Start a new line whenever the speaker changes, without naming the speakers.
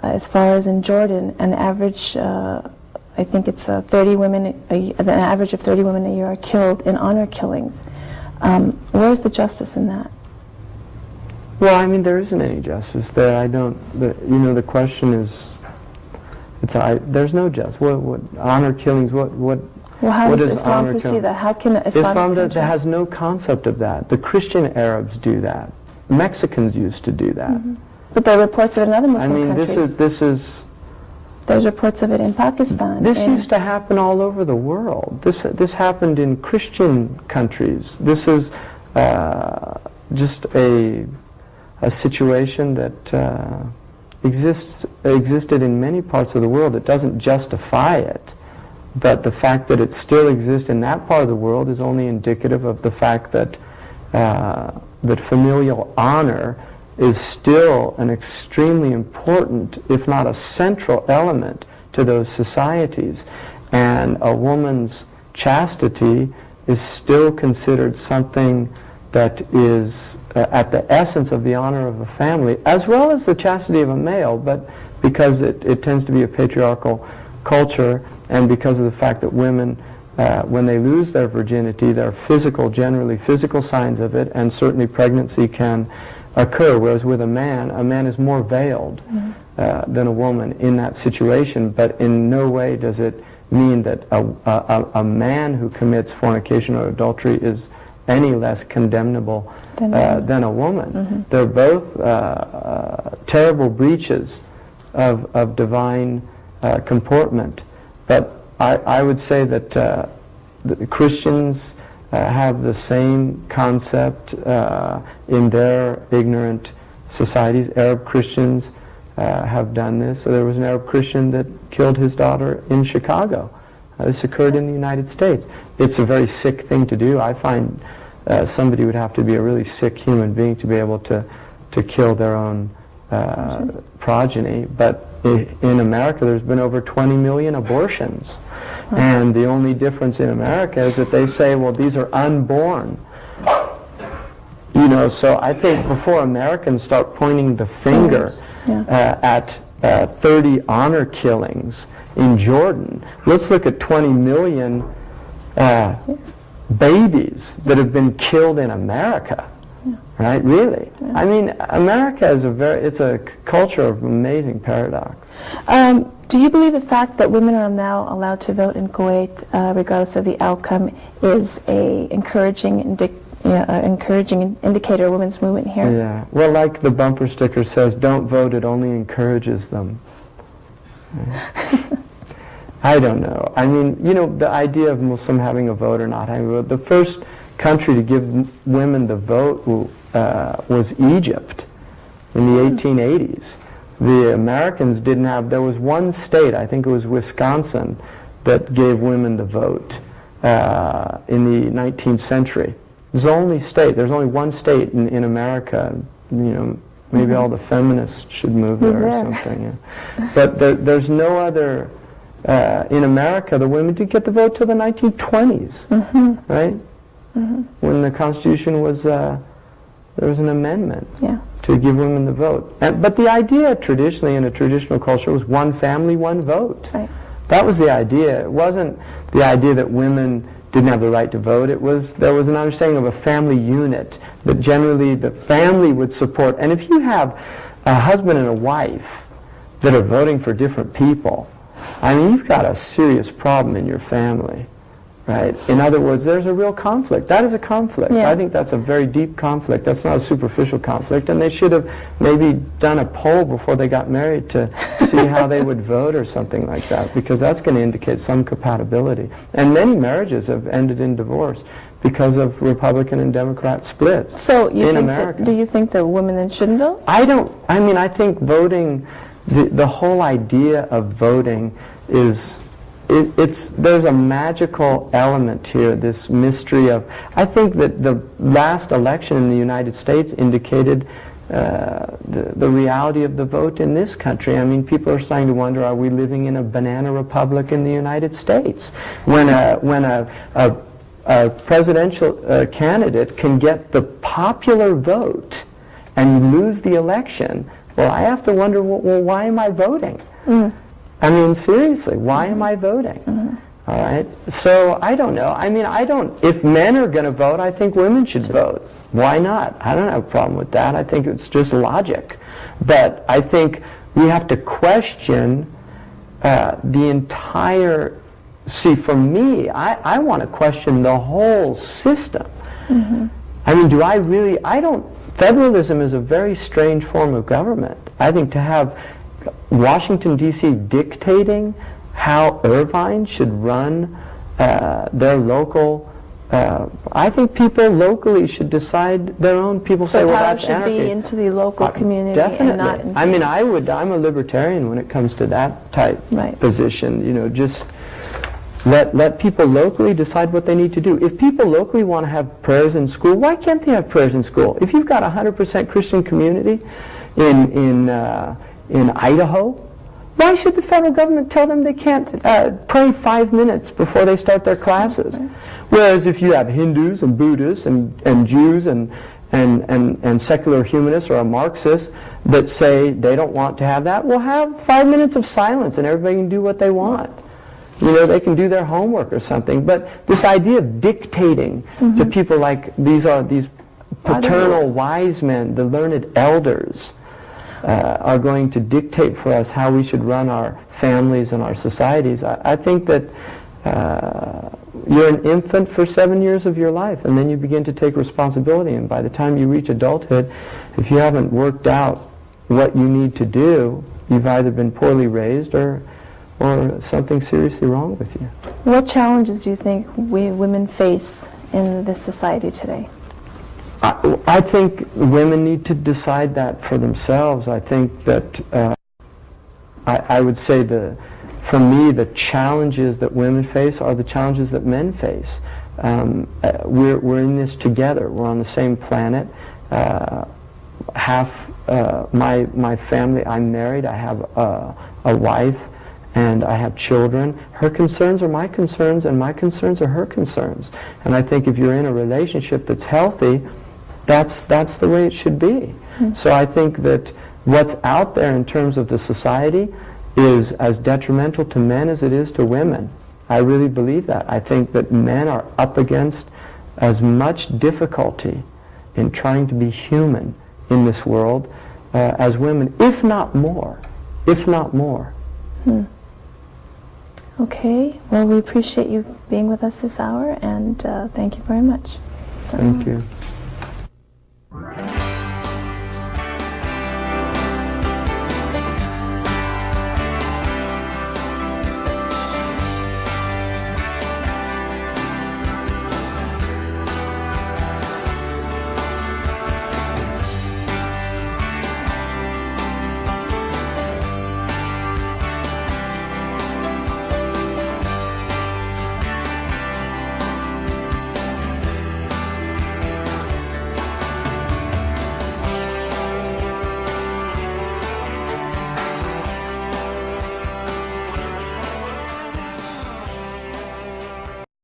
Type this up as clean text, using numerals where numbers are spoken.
as far as in Jordan, an average, I think it's 30 women, an average of 30 women a year are killed in honor killings. Where's the justice in that?
Well, I mean, there isn't any justice there. I don't, you know, the question is, there's no justice. What honor killings, what
well, how does
is
Islam
honor
perceive
killing?
that? How can Islam
has no concept of that. The Christian Arabs do that. Mexicans used to do that.
Mm-hmm. But there are reports of it in other Muslim countries. There's reports of it in Pakistan.
This used to happen all over the world. This happened in Christian countries. This is just a situation that existed in many parts of the world. It doesn't justify it, but the fact that it still exists in that part of the world is only indicative of the fact that that familial honor is still an extremely important, if not a central element to those societies. And a woman's chastity is still considered something that is at the essence of the honor of a family, as well as the chastity of a male, but because it tends to be a patriarchal culture, and because of the fact that women, when they lose their virginity, there are generally physical signs of it, and certainly pregnancy can occur, whereas with a man is more veiled than a woman in that situation, but in no way does it mean that a man who commits fornication or adultery is any less condemnable than a woman. Mm-hmm. They're both terrible breaches of divine comportment. But I would say that the Christians have the same concept in their ignorant societies. Arab Christians have done this. So there was an Arab Christian that killed his daughter in Chicago. This occurred in the United States. It's a very sick thing to do. I find somebody would have to be a really sick human being to be able to kill their own progeny. But in America, there's been over 20 million abortions. And the only difference in America is that they say, well, these are unborn. You know, so I think before Americans start pointing the finger at 30 honor killings in Jordan, let's look at 20 million babies that have been killed in America. Right? Really? Yeah. I mean, America is it's a culture of amazing paradox.
Do you believe the fact that women are now allowed to vote in Kuwait, regardless of the outcome, is a encouraging indicator of women's movement here?
Yeah. Well, like the bumper sticker says, don't vote, it only encourages them. I don't know. I mean, you know, the idea of Muslim having a vote or not having a vote, the first country to give women the vote was Egypt in the 1880s. The Americans didn't have, there was one state, I think it was Wisconsin, that gave women the vote in the 19th century. It's the only state, there's only one state in America, you know, maybe all the feminists should move there or something. Yeah. But there's no other, in America, the women didn't get the vote till the 1920s, right? When the Constitution was, there was an amendment to give women the vote. But the idea traditionally in a traditional culture was one family, one vote. Right. That was the idea. It wasn't the idea that women didn't have the right to vote. There was an understanding of a family unit that generally the family would support. And if you have a husband and a wife that are voting for different people, I mean, you've got a serious problem in your family. Right? In other words, there's a real conflict. That is a conflict. I think that's a very deep conflict. That's not a superficial conflict. And they should have maybe done a poll before they got married to see how they would vote or something like that, because that's going to indicate some compatibility. And many marriages have ended in divorce because of Republican and Democrat splits in America.
Do you think that women then shouldn't vote?
I mean, I think voting, the whole idea of voting is... there's a magical element here, this mystery of... I think that the last election in the United States indicated the reality of the vote in this country. I mean, people are starting to wonder, are we living in a banana republic in the United States? When a presidential candidate can get the popular vote and lose the election, well, I have to wonder, well, why am I voting? I mean, seriously, why am I voting? All right? So, I don't know. I mean, if men are going to vote, I think women should vote. Why not? I don't have a problem with that. I think it's just logic. But I think we have to question the entire... See, for me, I want to question the whole system. I mean, federalism is a very strange form of government. I think to have Washington, D.C. dictating how Irvine should run their local... I think people locally should decide their own. People say, well, that's anarchy.
So power should be into the local community
definitely.
And not into...
I mean, I'm a libertarian when it comes to that type position. You know, just let people locally decide what they need to do. If people locally want to have prayers in school, why can't they have prayers in school? If you've got a 100% Christian community in Idaho, why should the federal government tell them they can't pray 5 minutes before they start their classes? Whereas if you have Hindus and Buddhists and Jews and secular humanists or a Marxist that say they don't want to have that, well, have 5 minutes of silence and everybody can do what they want. You know, they can do their homework or something. But this idea of dictating to people like these paternal wise men, the learned elders, are going to dictate for us how we should run our families and our societies. I think that you're an infant for 7 years of your life, and then you begin to take responsibility. And by the time you reach adulthood, if you haven't worked out what you need to do, you've either been poorly raised or something seriously wrong with you.
What challenges do you think we women face in this society today?
I think women need to decide that for themselves. I think that I would say for me, the challenges that women face are the challenges that men face. We're in this together. We're on the same planet. Half my family, I'm married. I have a wife, and I have children. Her concerns are my concerns, and my concerns are her concerns. And I think if you're in a relationship that's healthy, that's the way it should be. So I think that what's out there in terms of the society is as detrimental to men as it is to women. I really believe that. I think that men are up against as much difficulty in trying to be human in this world as women, if not more. If not more.
Okay, well, we appreciate you being with us this hour, and thank you very much.
Thank you.